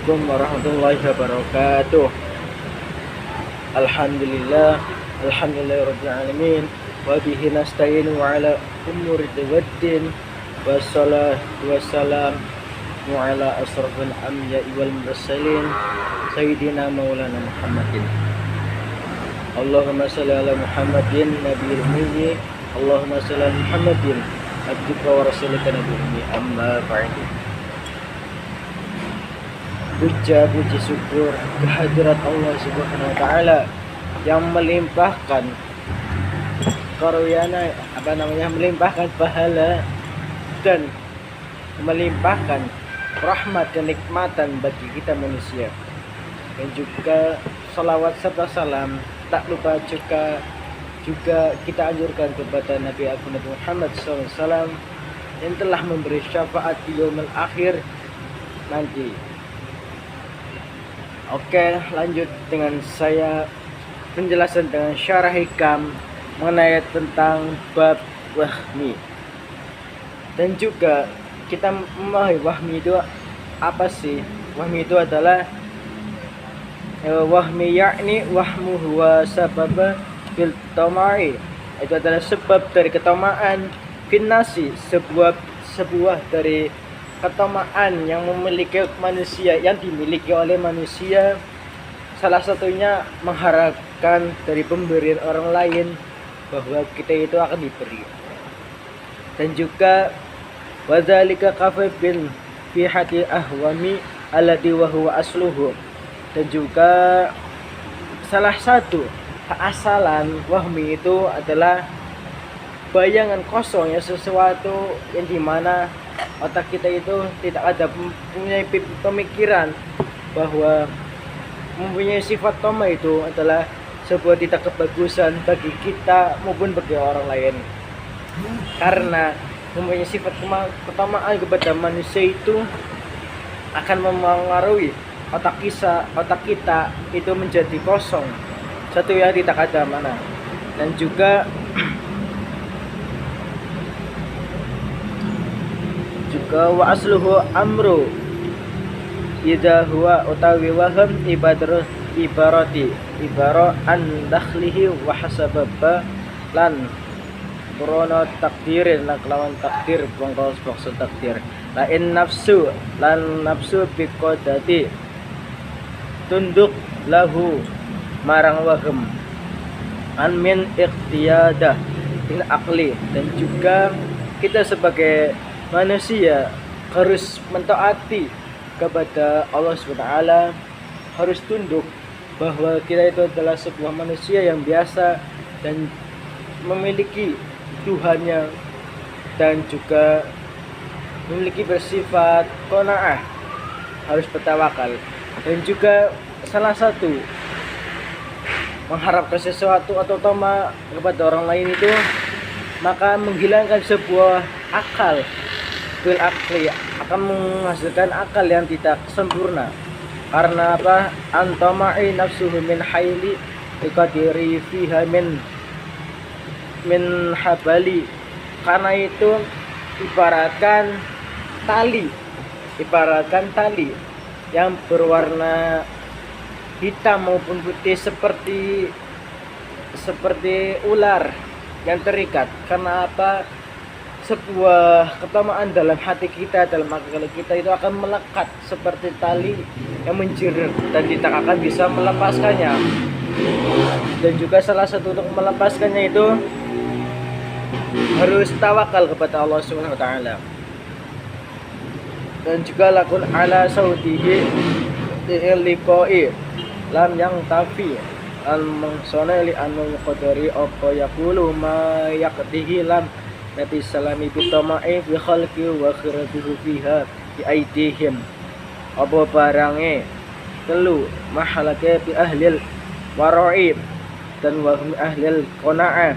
Assalamualaikum warahmatullahi wabarakatuh. Alhamdulillah, alhamdulillahirabbil alamin, wa bihi nasta'inu ala umuri waddin, wassalatu wassalamu ala asrofil anbiya'i wal mursalin sayyidina maulana Muhammadin. Allahumma shalli ala Muhammadin nabiyil ummi, Allahumma shalli ala Muhammadin abdika wa rasulika nabiyil ummi, amma ba'du. Puji syukur kehadirat Allah Subhanahu wa taala yang melimpahkan karunia, melimpahkan pahala dan melimpahkan rahmat dan nikmatan bagi kita manusia. Dan juga salawat serta salam tak lupa juga kita anjurkan kepada Nabi Agung Nabi Muhammad SAW yang telah memberi syafaat di yaumil akhir nanti. Oke, lanjut dengan saya penjelasan dengan syarah hikam mengenai tentang bab wahmi. Dan juga kita memahami wahmi itu apa sih? Wahmi itu adalah wahmi yakni wahmu huwa sabab fil tamai. Itu adalah sebab dari ketamaan finnasi, sebuah dari ketamaan yang dimiliki oleh manusia, salah satunya mengharapkan dari pemberian orang lain bahwa kita itu akan diberi. Dan juga wadzalika kafibin fi hati ahwami alladhi wa huwa asluhu. Dan juga salah satu keasalan wahmi itu adalah bayangan kosong, ya, sesuatu yang dimana otak kita itu tidak ada mempunyai pemikiran bahwa mempunyai sifat tama itu adalah sebuah tidak kebagusan bagi kita maupun bagi orang lain. Karena mempunyai sifat ketamaan kepada manusia itu akan mempengaruhi otak kita itu menjadi kosong, satu yang tidak ada mana. Dan juga wa asluhu amru idza huwa utawi waham ibarati an dakhlihi wa hasababa lan krono takdirin lan kelawan takdir bangkos maksud takdir la in nafsu lan nafsu biqadati tunduk lahu marang waham an min iqtiyadah in aqli. Dan juga kita sebagai manusia harus mentaati kepada Allah SWT, harus tunduk bahwa kita itu adalah sebuah manusia yang biasa dan memiliki Tuhannya, dan juga memiliki bersifat qanaah, harus bertawakal. Dan juga salah satu mengharapkan sesuatu atau tama kepada orang lain itu maka menghilangkan sebuah akal bil akli, akan menghasilkan akal yang tidak sempurna. Karena apa? Antama'i nafsuhu min hayli biqadiri fiha min habali. Karena itu ibaratkan tali yang berwarna hitam maupun putih seperti ular yang terikat. Karena apa? Sebuah ketamaan dalam hati kita, dalam akal kita itu akan melekat seperti tali yang menjerat dan tidak akan bisa melepaskannya. Dan juga salah satu untuk melepaskannya itu harus tawakal kepada Allah Subhanahu wa taala. Dan juga lakun ala sautihi liqa'i lam yang tafi al mangsona li anu qadari apa yaqulu ma yaqdihi lam Nabi salami bitama'i fi khalqi wa khiratuhu fiha bi aidihim. Apa barange telu mahalake bi ahlil wara'i dan wa ahlil qanaah.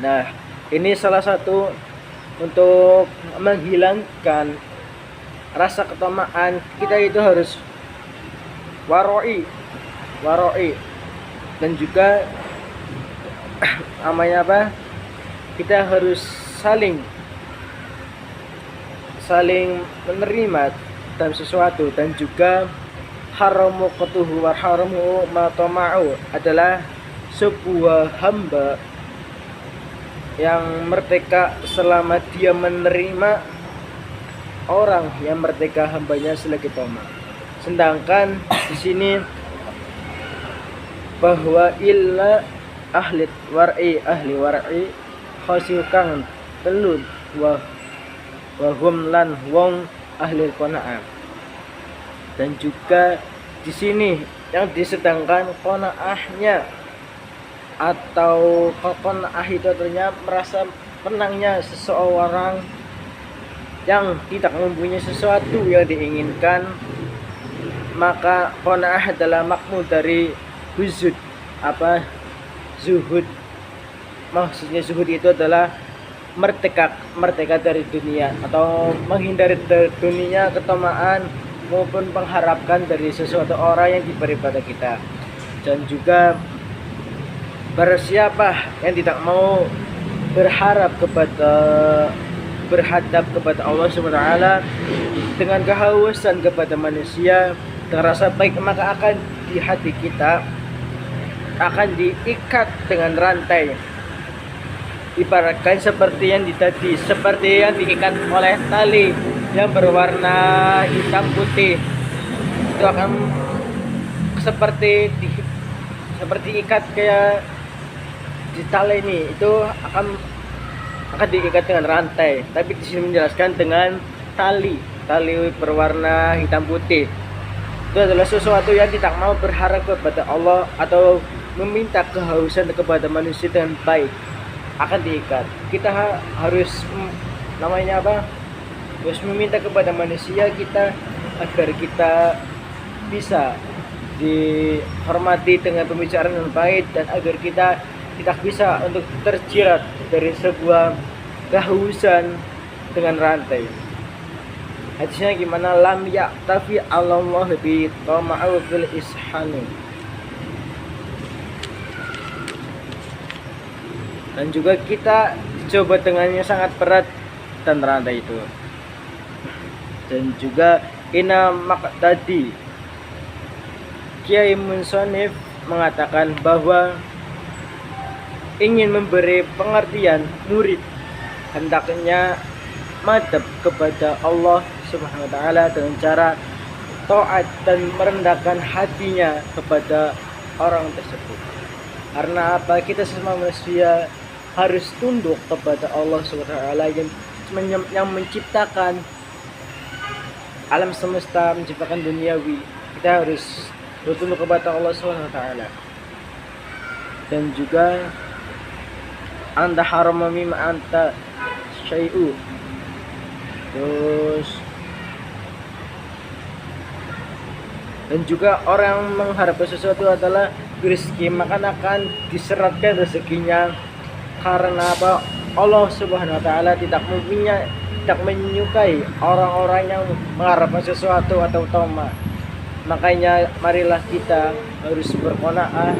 Nah, ini salah satu untuk menghilangkan rasa ketamaan. Kita itu harus wara'i dan juga namanya apa? Kita harus saling menerima dalam sesuatu, dan juga haramu qatuhu wa haramu ma tama'u adalah sebuah hamba yang merdeka selama dia menerima orang yang merdeka hambanya selagi toma. Sedangkan di sini bahwa illa ahli war'i khasiu kang telun wa hum lan wong ahli qanaah. Dan juga di sini yang disedangkan qanaahnya atau qanaah itu artinya merasa menangnya seseorang yang tidak mempunyai sesuatu yang diinginkan, maka qanaah adalah makna dari huzud. Zuhud, maksudnya zuhud itu adalah merdeka dari dunia atau menghindari dari dunia, ketamaan maupun mengharapkan dari sesuatu orang yang diberi pada kita. Dan juga bersiapa yang tidak mau berhadap kepada Allah SWT dengan kehausan kepada manusia, dengan rasa baik, maka akan di hati kita akan diikat dengan rantai, ibaratkan seperti yang diikat oleh tali yang berwarna hitam putih. Itu akan seperti ikat kayak di tali ini, itu akan diikat dengan rantai, tapi di sini menjelaskan dengan tali berwarna hitam putih. Itu adalah sesuatu yang tidak mau berharap kepada Allah atau meminta kehausan kepada manusia dengan baik, akan diikat. Kita harus harus meminta kepada manusia kita agar kita bisa dihormati dengan pembicaraan yang baik, dan agar kita tidak bisa untuk terjerat dari sebuah kehausan dengan rantai. Hadisnya gimana? Lam ya'tafi Allah bi tama'u fil ishani. Dan juga kita coba dengannya sangat berat dan rantai itu. Dan juga ina maqtadi, Kiai Munsonif mengatakan bahwa ingin memberi pengertian murid hendaknya madhab kepada Allah Subhanahu wa taala dengan cara taat dan merendahkan hatinya kepada orang tersebut. Karena apa? Kita semua manusia harus tunduk kepada Allah Subhanahu wa taala yang menciptakan alam semesta, menciptakan duniawi. Kita harus bertunduk kepada Allah Subhanahu wa taala. Dan juga anta harama mimma anta syai'u. Terus dan juga orang mengharapkan sesuatu adalah rezeki, maka akan diseratkan rezekinya. Karena apa? Allah Subhanahu wa taala tidak menyukai orang-orang yang mengharapkan sesuatu atau tamak. Makanya marilah kita harus berqanaah,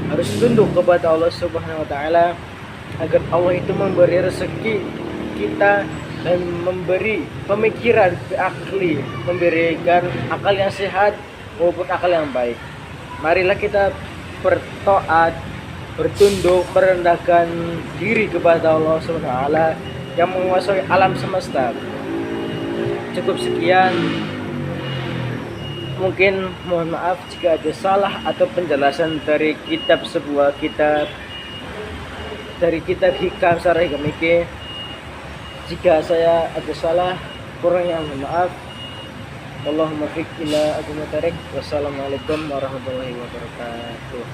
harus tunduk kepada Allah Subhanahu wa taala agar Allah itu memberi rezeki kita dan memberi pemikiran akli, memberikan akal yang sehat maupun akal yang baik. Marilah kita bertaat, bertunduk, merendahkan diri kepada Allah Subhanahu wa taala yang menguasai alam semesta. Cukup sekian. Mungkin mohon maaf jika ada salah atau penjelasan dari sebuah kitab dari kitab Hikam Syarah Hikam ini. Jika saya ada salah, kurangnya mohon maaf. Allahumma fiq ila abu mutarik. Wassalamualaikum warahmatullahi wabarakatuh.